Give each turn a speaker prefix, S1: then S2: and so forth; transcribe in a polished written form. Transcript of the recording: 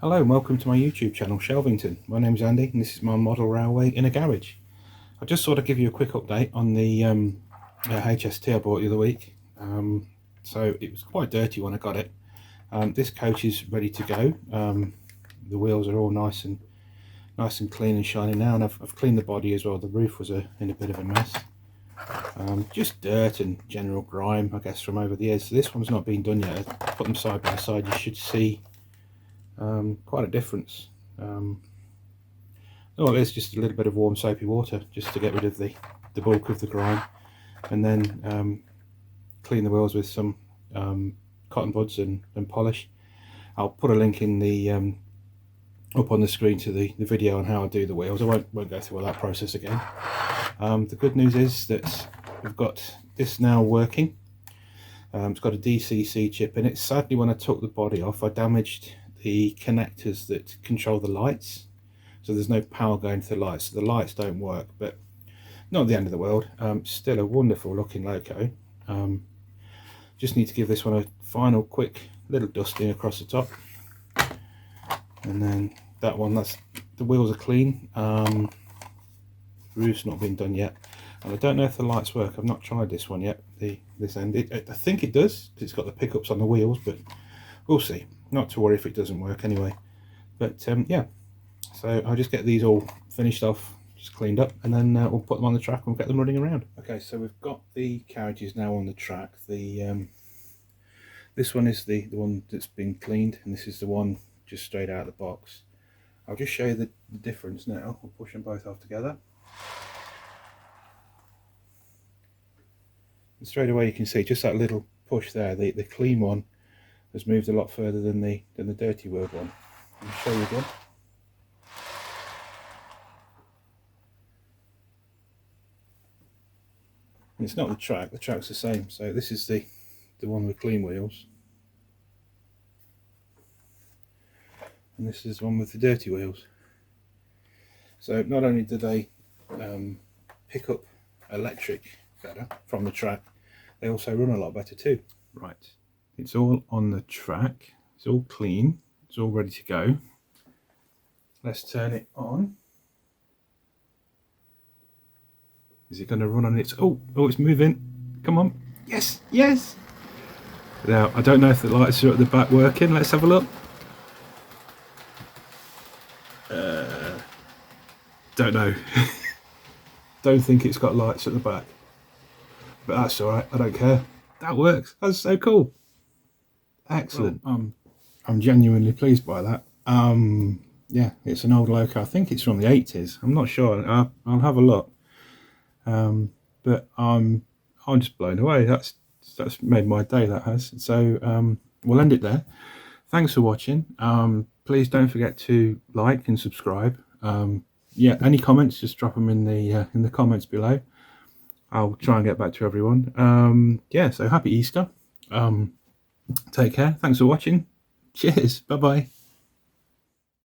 S1: Hello and welcome to my YouTube channel, Shelvington. My name's Andy and this is my model railway in a garage. I just thought I'd give you a quick update on the HST I bought the other week. So it was quite dirty when I got it. This coach is ready to go. The wheels are all nice and clean and shiny now, and I've cleaned the body as well. The roof was in a bit of a mess. Just dirt and general grime, I guess, from over the years. So this one's not been done yet. I put them side by side. You should see quite a difference. There's just a little bit of warm soapy water just to get rid of the bulk of the grime, and then clean the wheels with some cotton buds and polish. I'll put a link in the up on the screen to the video on how I do the wheels. I won't go through all that process again. The good news is that we've got this now working. It's got a DCC chip in it. Sadly, when I took the body off, I damaged the connectors that control the lights, so there's no power going to the lights, so the lights don't work, but not the end of the world. Still a wonderful looking loco. Just need to give this one a final quick little dusting across the top, and then that one, the wheels are clean. Roof's not been done yet, and I don't know if the lights work. I've not tried this one yet, this end. I think it does, because it's got the pickups on the wheels, but we'll see. Not to worry if it doesn't work anyway. But yeah, so I'll just get these all finished off, just cleaned up, and then we'll put them on the track and we'll get them running around. Okay, so we've got the carriages now on the track. This one is the one that's been cleaned, and this is the one just straight out of the box. I'll just show you the difference now. We'll push them both off together. And straight away you can see just that little push there. The clean one has moved a lot further than the dirty wheeled one. I'll show you again. And it's not the track's the same. So this is the one with clean wheels, and this is the one with the dirty wheels. So not only do they pick up electric better from the track, they also run a lot better too. Right, it's all on the track, it's all clean, it's all ready to go. Let's turn it on. Is it going to run on its... oh, it's moving. Come on. Yes, yes. Now, I don't know if the lights are at the back working. Let's have a look. Don't know. Don't think it's got lights at the back. But that's alright, I don't care. That works. That's so cool. Excellent. Well, I'm genuinely pleased by that. Yeah, it's an old loco. I think it's from the 80s. I'm not sure. I'll have a look. But I'm just blown away. That's made my day, that has. So we'll end it there. Thanks for watching. Please don't forget to like and subscribe. Yeah, any comments, just drop them in the comments below. I'll try and get back to everyone. Yeah, so happy Easter. Take care. Thanks for watching. Cheers. Bye bye.